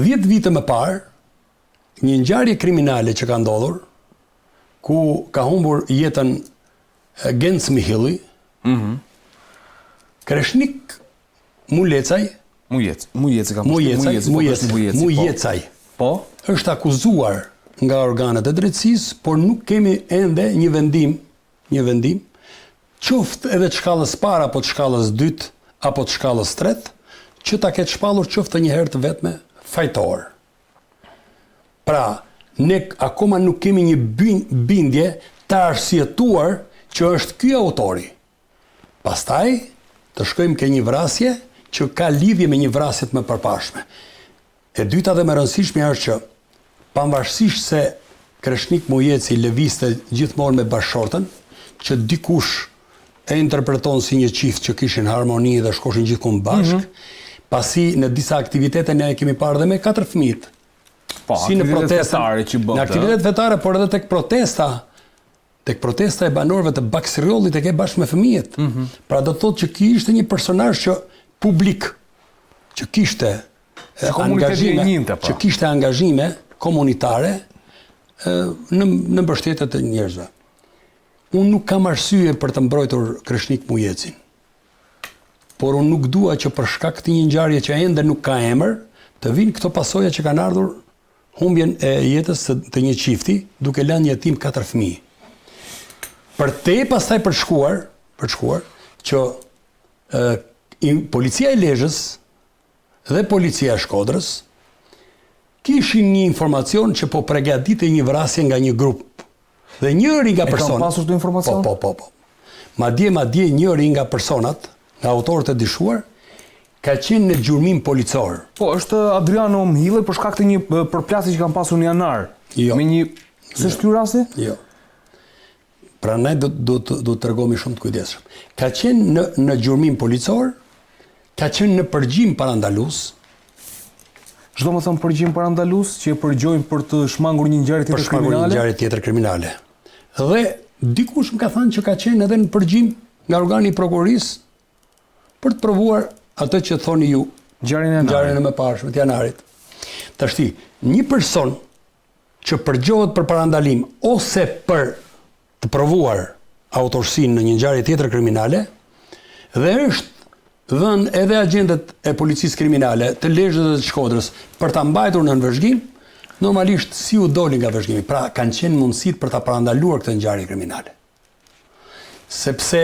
10 vite më parë, një ngjarje kriminale që ka ndodhur, ku ka humbur jetën Genc Mihilli, Kreshnik Mulecaj, Mujecaj, është akuzuar nga organet e drejtësisë, por nuk kemi ende një vendim, qoftë edhe të shkallës parë apo të shkallës dytë apo të shkallës tretë, që ta ketë shpallur qoftë një herë të vetme fajtor. Pra, ne akoma nuk kemi një bindje të arsyetuar që është ky autori. Pastaj të shkojmë ke një vrasje që ka lidhje me një vrasje të mëparpashme. E dyta dhe më rëndësishme është që pavarësisht se Kreshnik Mujeci lëvizte gjithmonë me bashkëshortën, që dikush e interpreton si një qift që kishin harmoni dhe shkoshin gjithkund bashk, pasi në disa aktivitete ne kemi parë dhe me 4 fëmijët. Si në protesta, në aktivitet vetare, por edhe tek protesta e banorëve të Baksirollit e ke bashkë me fëmijët. Pra do të thotë që ky ishte një personazh që publik, që kishte angazhime komunitare në mbështetje të njerëzve. Unë nuk kam arsye për të mbrojtur Kreshnik Mujecin, por unë nuk dua që për shkak të një ngjarje që ende nuk ka emër, të vinë këto pasoja që kanë ardhur humbjen e jetës të një qifti, duke lënë jetim 4 fëmijë. Pastaj për shkuar që policia e Lezhës dhe policia e Shkodrës kishin një informacion që po përgatitej një vrasje nga një grup. Dhe njëri nga personat... E kam pasur këtë informacion? Po. Madje njëri nga personat, nga autorët e dishuar, ka qenë në gjurmim policor. Po, është Adriano Mhillaj për shkak të një përplasje që kam pasur në janar. Jo. Me një... S'është ky rasti? Jo. Prandaj do të tregomi shumë të kujdesshëm. Ka qenë në gjurmim policor, ka qenë në përgjim parandalus. Çdo më thon përgjim parandalus që e përgjojnë për të shmangur një ngjarje tjetër kriminale? Për shmangur një ngjarje tjetër kriminale. Dhe dikush më ka thënë që ka qenë edhe në përgjim nga organi i prokurorisë për të provuar atë që thoni ju, ngjarjen e mëparshme të janarit. Tashti, një person që përgjohet për parandalim ose për të provuar autorsinë në një ngjarje tjetër kriminale dhe është dhënë edhe agentët e policisë kriminale të Lezhës dhe të Shkodrës për ta mbajtur në vëzhgim, normalisht si u doli nga vëzhgimi. Pra kanë qenë mundësitë për ta parandaluar këtë ngjarje kriminale. Sepse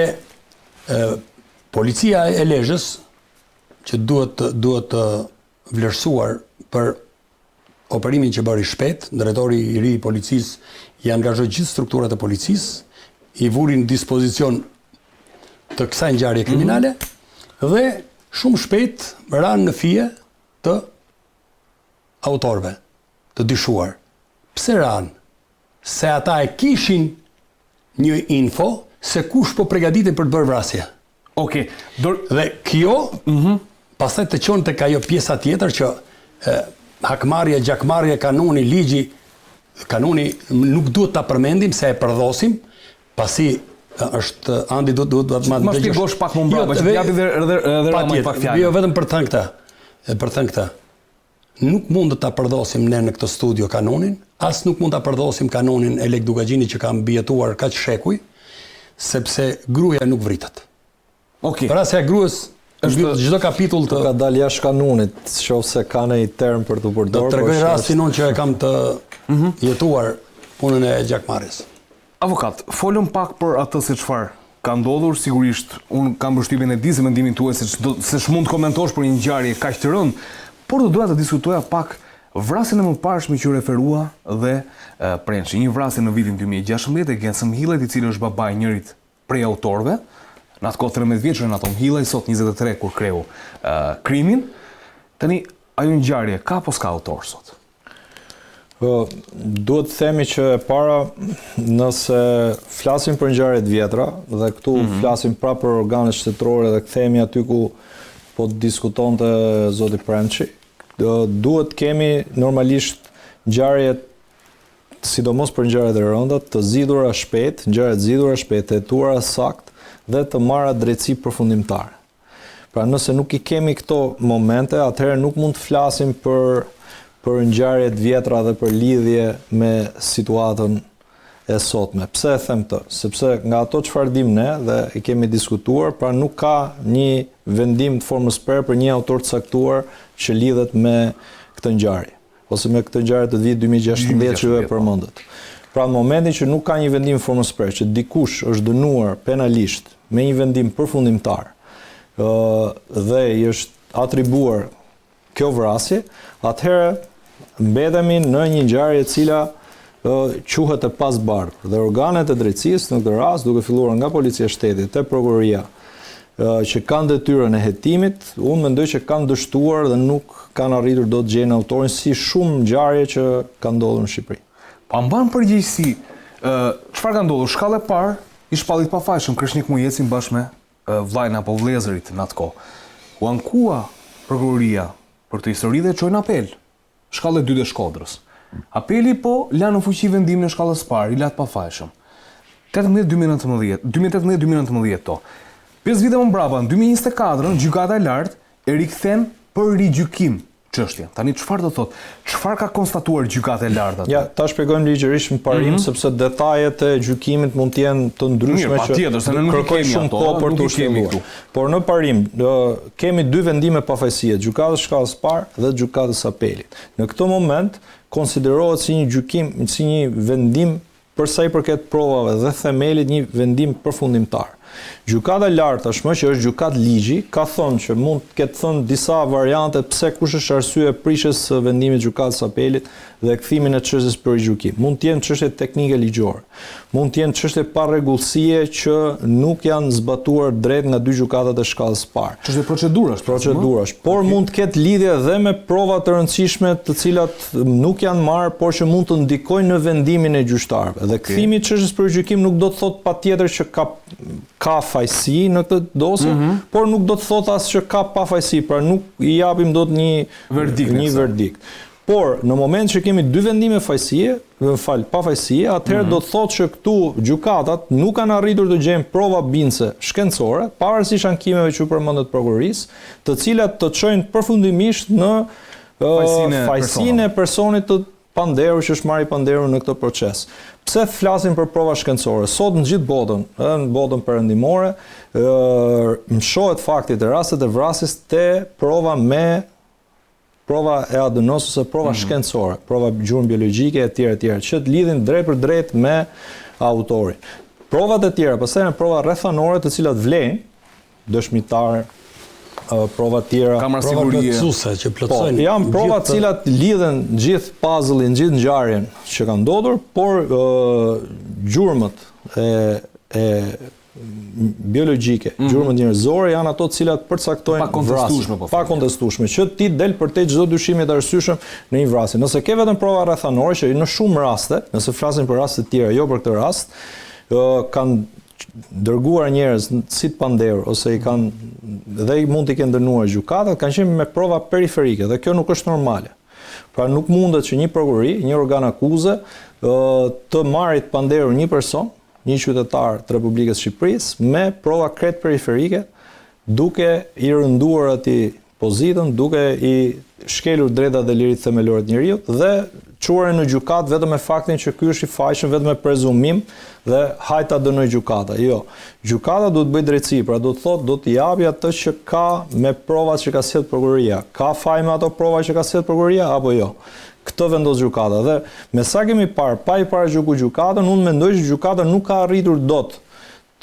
policia e Lezhës, që duhet të vlerësuar për operimin që bëri shpejt, drejtori i ri i policisë i angazhoi gjithë strukturat e policisë, i vuri në dispozicion të kësaj ngjarje kriminale dhe shumë shpejt ranë në fije të autorëve, të dishuar. Pse ranë? Se ata e kishin një info se kush po përgatitej për të bërë vrasje. Okej. Dhe kjo, pastaj të qonë tek ajo pjesa tjetër që hakmarrje, gjakmarrje, kanuni, ligji, kanuni nuk duhet ta përmendim se e përdhosim, pasi është Andi duhet ma shpjegosh pak më mbrapa, që t'japi edhe Rama pak fjalë. Jo, vetëm për të thënë këtë. Nuk mund të ta përdhosim ne në këtë studio kanonin, as nuk mund ta përdhosim kanonin e Lek Dugagjini që ka mbijetuar kaq shekuj, sepse gruaja nuk vritet. Okej. Vrasja e gruas është çdo kapitull të ka dalë jashtë kanonit, nëse ka një term për të përdorur. Do të tregoj rastin unë që e kam të jetuar punën e gjakmarrjes. Avokat, folëm pak për atë se çfarë ka ndodhur, sigurisht unë kam përshtypjen e di se mendimin tuaj se ç'mund të komentosh për një ngjarje kaq të rëndë, por do doja të diskutoja pak vrasjen e mëparshme që referua dhe Prençi, një vrasje në vitin 2016 e Genc Mhillajt, i cili është babai i njërit prej autorëve, në atë kohë 13 vjeçër Renato Mhillaj, sot 23 kur kreu krimin. Tani, ajo ngjarje ka apo s'ka autor sot? Duhet të themi që e para, nëse flasim për ngjarjet vjetra, dhe këtu flasim pra për organet shtetërore dhe kthehemi aty ku po diskutonte zoti Prençi, duhet kemi normalisht ngjarjet, sidomos për ngjarjet e rënda, të zgjidhura shpejt, ngjarjet zgjidhura shpejt, të hetuara sakt dhe të marra drejtësi përfundimtare. Pra nëse nuk i kemi këto momente, atëherë nuk mund të flasim për për ngjarjet vjetra dhe për lidhje me situatën e sotme. Pse e them këtë? Sepse nga ato çfarë dim ne dhe e kemi diskutuar, pra nuk ka një vendim të formës për një autor të caktuar që lidhet me këtë ngjarje ose me këtë ngjarje të vitit 2016 që ju e përmendët. Pra në momentin që nuk ka një vendim formës për që dikush është dënuar penalisht me një vendim përfundimtar dhe i është atribuar kjo vrasje, atëherë mbetemi në një ngjarje e cila quhet e pasbardhur dhe organet e drejtësisë në këtë rast, duke filluar nga policia e shtetit te prokuroria, që kanë detyrën e hetimit, unë mendoj që kanë dështuar dhe nuk kanë arritur dot të gjejnë autorin, si shumë ngjarje që kanë ndodhur në Shqipëri. Pa mban përgjegjësi, çfarë ka ndodhur? Shkallë e parë, i shpallit pafajshëm Krishnik Mujeci bashkë me vllajën apo vëllezërit në atë kohë. U ankua prokuroria për të histori dhe çojnë apel. Shkallë e dytë e Shkodrës. Apeli po la në fuqi vendimin e shkallës parë, i lat pafajshëm. 2018-2019 to. 5 vite më mbrapa, në 2024, gjykata e lartë e rikthen për rigjykim çështjen. Tani çfarë do thotë? Çfarë ka konstatuar gjykata e lartë atë? Ja, ta shpjegojmë ligjërisht në parim sepse detajet e gjykimit mund të jenë të ndryshme që kërkojnë shumë kohë për të shpjeguar. Por në parim kemi dy vendime pafajësie, gjykatës shkallës parë dhe gjykatës apelit. Në këtë moment konsiderohet si një gjykim, si një vendim për sa i përket provave dhe themelit, një vendim përfundimtar. Gjykata e lartë tashmë, që është gjykatë ligji, ka thënë që mund të ketë thënë disa variante pse kush është arsye e prishjes së vendimit të gjykatës apelit dhe kthimin e çështjes për gjykim. Mund të jenë çështje teknike ligjore. Mund të jenë çështje pa rregullësie që nuk janë zbatuar drejt nga dy gjykatat e shkallës parë. Çështje procedurash. Por mund të ketë lidhje edhe me prova të rëndësishme të cilat nuk janë marrë, por që mund të ndikojnë në vendimin e gjyqtarëve. Dhe kthimi i çështjes për gjykim nuk do të thotë patjetër që ka fajsi në këtë dosje, por nuk do të thotë as që ka pafajsi, pra nuk i japim dot një verdikt. Por në moment që kemi dy vendime pafajësie, atëherë do të thotë që këtu gjykatat nuk kanë arritur të gjejnë prova bindëse shkencore, pavarësisht ankimeve që përmendet prokurorisë, të cilat të çojnë përfundimisht në fajsinë e personit të panderur që është marrë i panderur në këtë proces. Pse flasim për prova shkencore? Sot në gjithë botën, në botën perëndimore, më shohet fakti të rastet e vrasjes te prova e ADN-s ose prova shkencore, prova gjurmë biologjike e tjera, që të lidhin drejt për drejt me autorin. Provat e tjera, pastaj janë prova rrethanore të cilat vlen dëshmitar, prova tjera, prova plotësuese që plotësojnë. Janë prova të cilat lidhen gjithë puzzle-in, gjithë ngjarjen që ka ndodhur, por gjurmët e biologjike, gjurmët njerëzore janë ato të cilat përcaktojnë vrasjen, pa kontestueshme, që ti del përtej çdo dyshimi të arsyeshëm në një vrasje. Nëse ke vetëm prova rrethanore që në shumë raste, nëse flasim për raste të tjera, jo për këtë rast, kanë dërguar njerëz si të panderur ose dhe i mund t'i kenë dënuar gjykatat, kanë qenë me prova periferike dhe kjo nuk është normale. Pra nuk mundet që një prokurori, një organ akuze të marrë të panderur një person, një qytetar të Republikës Shqipërisë me prova krejt periferike, duke i rënduar atij pozitën, duke i shkelur drejtat dhe liritë themelore të njeriut dhe çuar në gjykat vetëm me faktin që ky është i fajshëm, vetëm me prezumim dhe hajta dënoj gjykata. Jo, gjykata duhet të bëjë drejtësi, pra do të thotë do të japi atë që ka me provat që ka sjellë prokuroria. Ka faj me ato prova që ka sjellë prokuroria apo jo? Këtë vendos gjykata dhe me sa kemi parë, pa i paraqykur gjykatën, unë mendoj që gjykata nuk ka arritur dot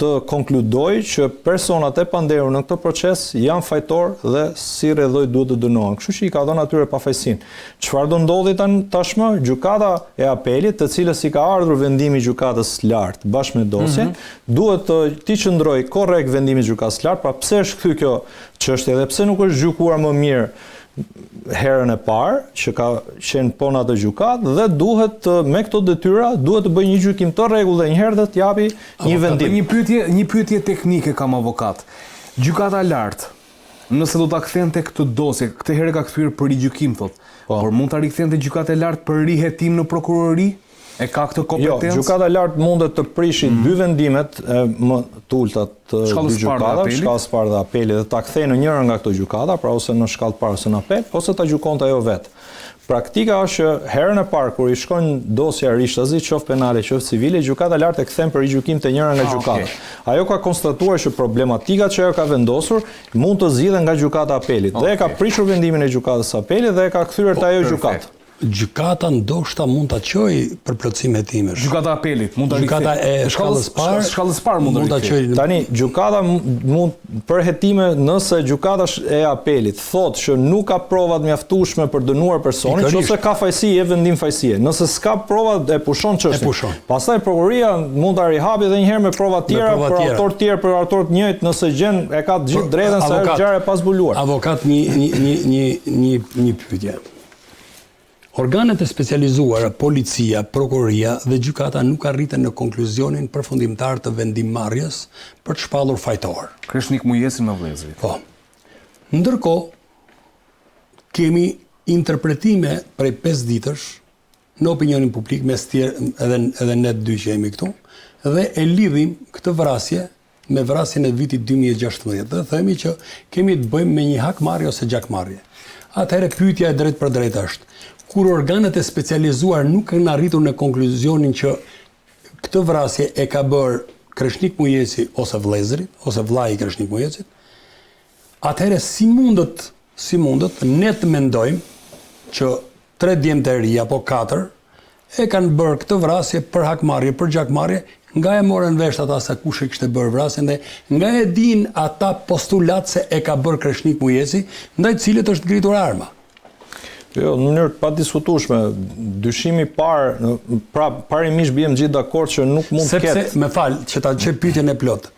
të konkludoj që personat e panderur në këtë proces janë fajtor dhe si rrethoj duhet të dënohen. Kështu që i ka dhënë atyre pafajësinë. Çfarë do ndodhi tashmë? Gjykata e apelit, të cilës i ka ardhur vendimi i gjykatës lartë bashkë me dosjen, duhet të ti qëndroj korrekt vendimi i gjykatës lartë, pra pse është kthy kjo çështje dhe pse nuk është gjykuar më mirë herën e parë që ka qenë po në atë gjykat dhe duhet me këto detyra duhet të bëjë një gjykim të rregullt dhe një herë të japi një vendim. Një pyetje teknike kam avokat. Gjykata e lartë, nëse do ta kthente këtë dosje, këtë herë ka kthyer për rigjykim thotë, por mund ta rikthente gjykata e lartë për rihetim në prokurori? E ka këtë kompetencë? Jo, gjykata e lartë mundet të prishi dy vendimet më të ulta të dy gjykatave, shkallës parë dhe apeli, dhe ta kthejë në njëra nga këto gjykata, pra ose në shkallë parë ose në apel, ose ta gjykonte ajo vetë. praktika është që herën e parë kur i shkon dosja rishtëzi, qoftë penale, qoftë civile, gjykata e lartë e kthen për rigjykim te njëra nga gjykatat. Ajo ka konstatuar që problematikat që ajo ka vendosur mund të zgjidhen nga gjykata e apelit dhe e ka prishur vendimin e gjykatës së apelit dhe e ka kthyer te ajo gjykatë. Gjykata ndoshta mund ta çojë për plotësimet time. Gjykata e apelit mund ta rikthejë. Gjykata e shkallës parë mund ta çojë. Tani gjykata mund për hetime nëse gjykata e apelit thotë që nuk ka prova të mjaftueshme për dënuar personin, nëse ka fajësi e vendim fajësie. Nëse s'ka prova e pushon çështjen. Pastaj prokuroria mund ta rihapi edhe një herë me prova tjera për autor të tjerë, për autor të njëjtë, nëse gjen e ka të gjithë drejtën se është ngjarje pas zbuluar. Avokat një pyetje. Organet e specializuara, policia, prokuroria dhe gjykata nuk arritën në konkluzionin përfundimtar të vendimmarrjes për të shpallur fajtor. Kreshnik Mujesi me vëllezërit. Po. Ndërkohë, kemi interpretime prej 5 ditësh në opinionin publik, mes tjerë edhe ne dy që jemi këtu, dhe e lidhim këtë vrasje me vrasjen e vitit 2016 dhe themi që kemi të bëjmë me një hakmarrje ose gjakmarrje. Atëherë pyetja e drejtë për drejtë është, kur organet e specializuar nuk kanë arritur në konkluzionin që këtë vrasje e ka bërë Kreshnik Mujesi ose vëllezëri, ose vllai i Kreshnik Mujesit, atëherë si mundet ne të mendojmë që 3 djemë të ri apo 4 e kanë bërë këtë vrasje për hakmarrje, për gjakmarrje, nga e morën vesh ata se kush e kishte bërë vrasjen dhe nga e din ata postulat se e ka bërë Kreshnik Mujesi, ndaj cilët është ngritur arma. Jo, në mënyrë pa diskutueshme, dyshimi parë, pra parimisht bëjmë gjithë dakord që nuk mund të ketë. Sepse, me fal, që ta çoj pyetjen e plot.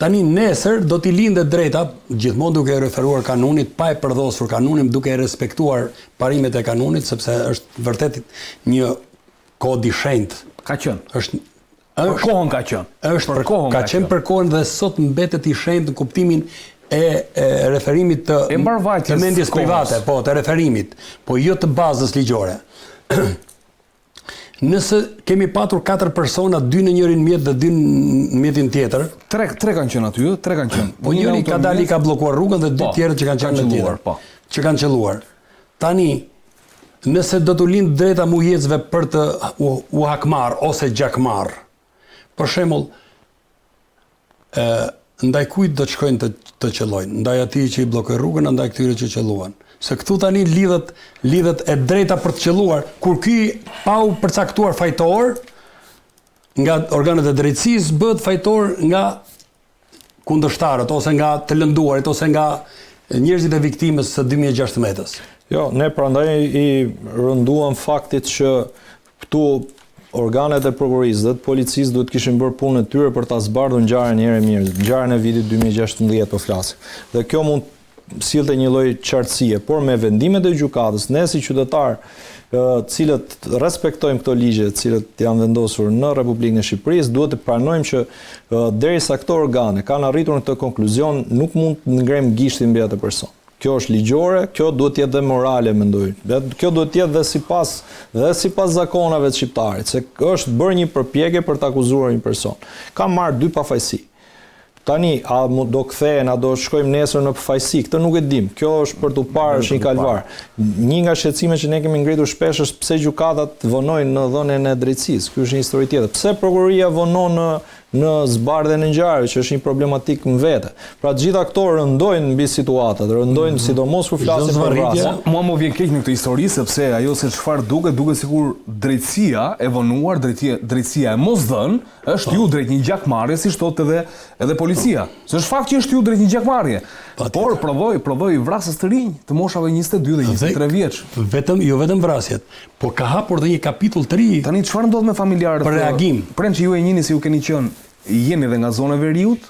Tani nesër do t'i lindet drejta, gjithmonë duke e referuar kanunit, pa e përdosur kanunin, duke e respektuar parimet e kanunit, sepse është vërtet një kod i shenjtë. Ka qenë. Për kohën ka qenë. Ka qenë për kohën dhe sot mbetet i shenjtë në kuptimin e referimit të mendjes private, po, të referimit, po jo të bazës ligjore. Nëse kemi patur 4 persona, 2 në njërin mjet dhe 2 në mjetin tjetër. 3 kanë qenë aty, 3 kanë qenë. Po njëri ka dali, ka bllokuar rrugën dhe 2 tjerët që kanë qenë në tjetër. Që kanë qelluar. Tani, nëse do t'u lind drejta mujecëve për të u hakmar ose gjakmar, për shembull, ndaj kujt do të shkojnë të qellojnë? Ndaj atij që i bllokoi rrugën, ndaj këtyre që qelluan. Se këtu tani lidhet e drejta për të qelluar, kur ky pa u përcaktuar fajtor nga organet e drejtësisë bëhet fajtor nga kundërshtarët ose nga të lënduarit ose nga njerëzit e viktimës së 2016-s. Jo, ne prandaj i rënduam faktit që këtu organet e prokurorisë dhe të policisë duhet kishin bërë punën e tyre për ta zbardhur ngjarjen herë mirë, ngjarjen e vitit 2016 po flasim. Dhe kjo mund sillte një lloj qartësie, por me vendimet e gjykatës, ne si qytetar, cilët respektojmë këto ligje, të cilët janë vendosur në Republikën e Shqipërisë, duhet të pranojmë që derisa këto organe kanë arritur në këtë konkluzion, nuk mund të ngrem gishtin mbi atë person. Kjo është ligjore, kjo duhet të jetë dhe morale, mendoj. Kjo duhet të jetë dhe sipas zakonave të shqiptarit, se është bërë një përpjekje për të akuzuar një person. Ka marrë 2 pafajësi. Tani, a do kthehen, a do shkojmë nesër në pafajësi, këtë nuk e dim. Kjo është për të parë, është një kalvar. Një nga shqetësimet që ne kemi ngritur shpesh është pse gjykatat vonojnë në dhënien e drejtësisë. Ky është një histori tjetër. Pse prokuroria vonon në zbardhjen e ngjarjeve, që është një problematikë në vete. Pra të gjitha këto rëndojnë mbi situatat, rëndojnë sidomos kur flasim për vrasje. Mua më vjen keq në këtë histori sepse ajo se çfarë duket sikur drejtësia e vonuar, drejtësia e mosdhën është ju drejt një gjakmarrje, siç thotë edhe policia. Se është fakt që është ju drejt një gjakmarrje. Por provoi vrasës të rinj, të moshave 22 dhe 23 vjeç. Jo vetëm vrasjet, por ka hapur dhe një kapitull të ri. Tani çfarë ndodh me familjarët? Për reagim. Që ju e njihni se ju keni jeni edhe nga zona e Veriut,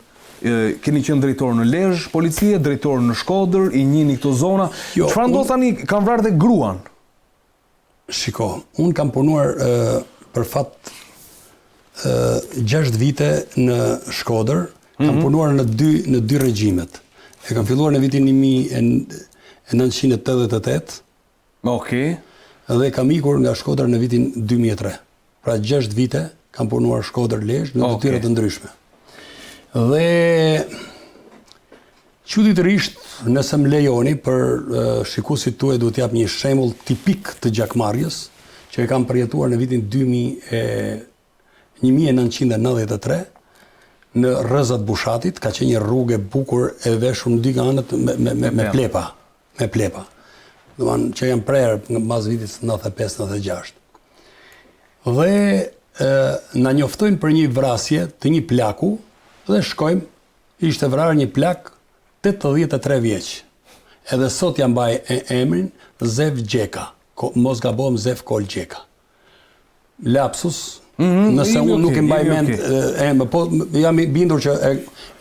keni qenë drejtor në Lezhë, policie, drejtor në Shkodër, i njihni këto zona. Çfarë ndodh tani? Kanë vrarë dhe gruan. Shiko, unë kam punuar për fat 6 vite në Shkodër, kam punuar në dy regjimet. E kam filluar në vitin 1988. Okej. Dhe kam ikur nga Shkodër në vitin 2003. Pra 6 vite kam punuar Shkodër Lezhë në detyra të ndryshme. Dhe Çuditërisht, nëse më lejoni, për shikuesit tuaj duhet t'jap një shembull tipik të gjakmarrjes, që e kam përjetuar në vitin 1993, në Rrezat Bushatit, ka qenë një rrugë e bukur e veshur në dy anët me plepa. Me plepa. Domethënë që janë prerë nga mbas vitit 95-96. Dhe na njoftojnë për një vrasje të një plaku dhe shkojmë, ishte vrarë një plak 83 vjeç. Edhe sot jam mbaj emrin Zev Gjeka. Mos gabojm Zev Kol Gjeka. Lapsus, nëse unë nuk e mbaj mend emër, po jam i bindur që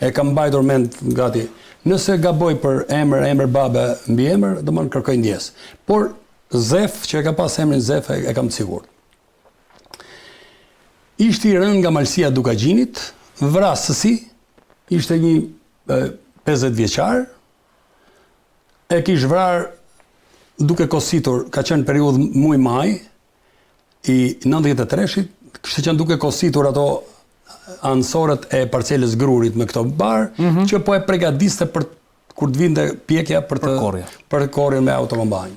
e kam mbajtur mend gati. Nëse gaboj për emër babe mbi emër, do më kërkoj ndjes. Por Zev, që e ka pas emrin Zev, e kam të sigurt. Ishte i rënë nga malësia Dukagjinit, vrasësi, ishte një 50 vjeçar, e kish vrarë duke kositur, ka qenë periudhë muj-maj, i 93-shit, kishte qenë duke kositur ato anësorët e parcelës Grurit me këto barë, që po e pregadiste për kur të vinte pjekja për korrjen me autokombajn.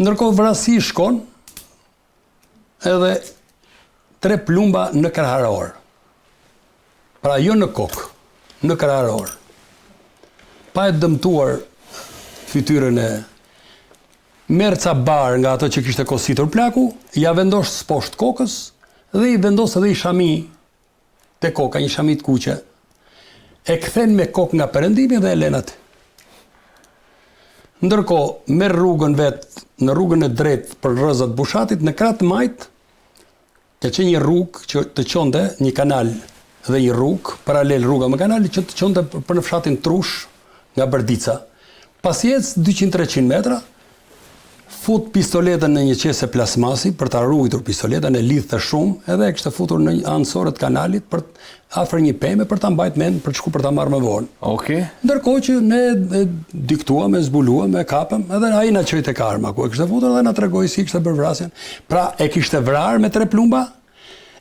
Ndërkohë vrasi shkon, edhe 3 plumba në krahëror. Pra jo në kokë, në krahëror. Pa e dëmtuar fytyrën e merr ca barë nga ato që kishte kositur plaku, ja vendos poshtë kokës dhe i vendos edhe i shami te koka, një shami të kuqe. E kthen me kokë nga perëndimi dhe e lën aty. Ndërkohë, merr rrugën vet në rrugën e drejtë për Rrezat Bushatit, në krah të majt, ka qenë një rrugë që të çonte një kanal dhe një rrugë paralel rruga me kanali që të çonte për në fshatin Trush nga Bërdica. Pas ecë 200-300 metra, fut pistoletën në një qese plasmasi për ta ruajtur pistoletën, e lidhte shumë, edhe e kishte futur në anësorët të kanalit për afër një pemë për ta mbajtur mend për të shku për ta marrë më vonë. Okej. Ndërkohë që ne diktuam, zbuluam, kapëm, edhe ai na çoi tek arma ku e kishte futur dhe na tregoi si kishte bërë vrasjen. Pra e kishte vrarë me 3 plumba,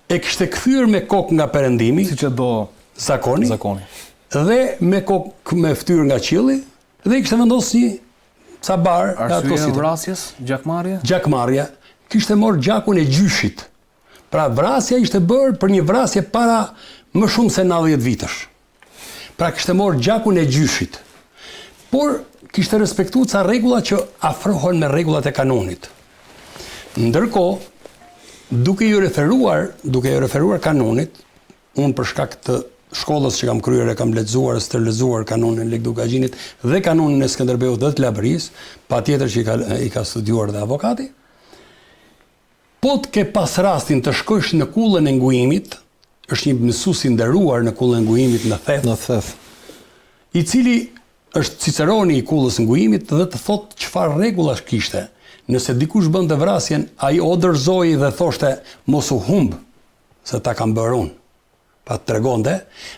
e kishte kthyer me kokë nga perëndimi, siç e do zakoni. Dhe me kokë me fytyrë nga qielli, dhe i kishte vendosur një ca bar nga ato si vrasjes, gjakmarrje? Gjakmarrja kishte marrë gjakun e gjyshit. Pra vrasja ishte bërë për një vrasje para më shumë se 90 vitësh. Pra kishte marrë gjakun e gjyshit. Por kishte respektuar ca rregulla që afrohen me rregullat e kanonit. Ndërkohë, duke ju referuar kanonit, unë për shkak të shkollës që kam kryer e kam lexuar, stërlezuar kanonin Lek Dukagjinit dhe kanonin e Skënderbeut dhe të Labërisë, patjetër që i ka studiuar dhe avokati. Po të ke pas rastin të shkosh në kullën e ngujimit, është një mësues i nderuar në kullën e ngujimit në Theth, i cili është Ciceroni i kullës së ngujimit dhe të thotë çfarë rregullash kishte. Nëse dikush bënte vrasjen, ai o dorëzoi dhe thoshte mos u humb, se ta kam bërë unë. Pa të tregonte,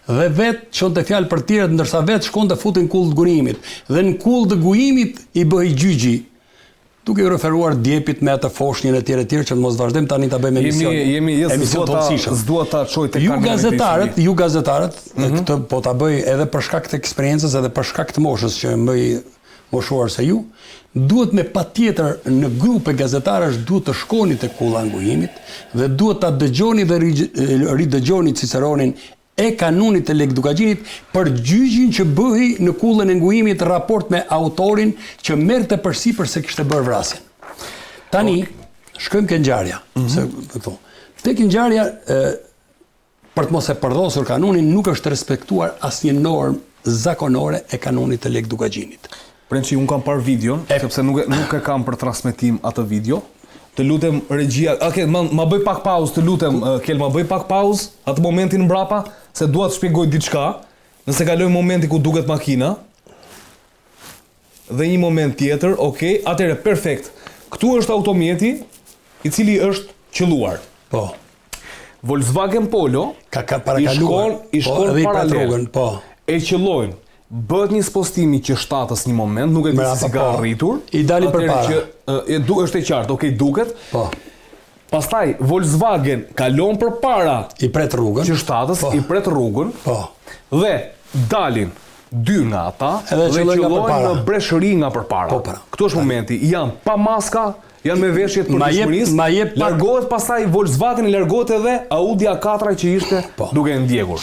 dhe vetë çonte fjalë për tjerët, ndërsa vetë shkonte futin kullë të gujimit. Dhe në kullë të gujimit i bëhej gjyqi, duke u referuar djepit me atë foshnjën e tjerë që mos vazhdojmë tani ta bëjmë emision të rëndësishëm. S'dua ta çoj tek kanali. Ju gazetarët, këtë po ta bëj edhe për shkak të eksperiencës edhe për shkak të moshës që më bëj moshuar se ju, duhet me patjetër në grupe gazetarësh duhet të shkoni te kulla e ngujimit dhe duhet ta dëgjoni dhe ridëgjoni Ciceronin e kanunit të Lek Dukagjinit për gjyqin që bëhej në kullën e ngujimit raport me autorin që merrte përsipër se kishte bërë vrasjen. Tani shkojmë ke ngjarja, se këtu. Tek ngjarja për të mos e përdosur kanunin nuk është respektuar asnjë normë zakonore e kanunit të Lek Dukagjinit. Prençi, unë kam parë videon, sepse nuk e kam për transmetim atë video. Të lutem regjia, ma bëj pak pauzë, të lutem, Kel, ma bëj pak pauzë, atë momentin mbrapa, se dua të shpjegoj diçka, nëse kaloj momenti ku duket makina, dhe një moment tjetër, okay, atëre, perfekt. Këtu është automjeti, i cili është qelluar. Po. Volkswagen Polo, i shkon paralel, e qellojnë. Bëhet një spostimi që shtatës një moment, nuk e di si ka arritur. I dalin përpara. Është e qartë, okay, duket. Po. Pastaj Volkswagen kalon përpara. I pret rrugën. Që shtatës i pret rrugën. Po. Dhe dalin dy nga ata Edhe dhe qëllojnë nga qëllojnë përpara. në breshëri nga përpara. Po, pra. Këto është momenti, janë pa maska, janë me veshjet për Ma jep pak- largohet pastaj Volkswagen, largohet edhe Audi A4 që ishte Po. duke ndjekur.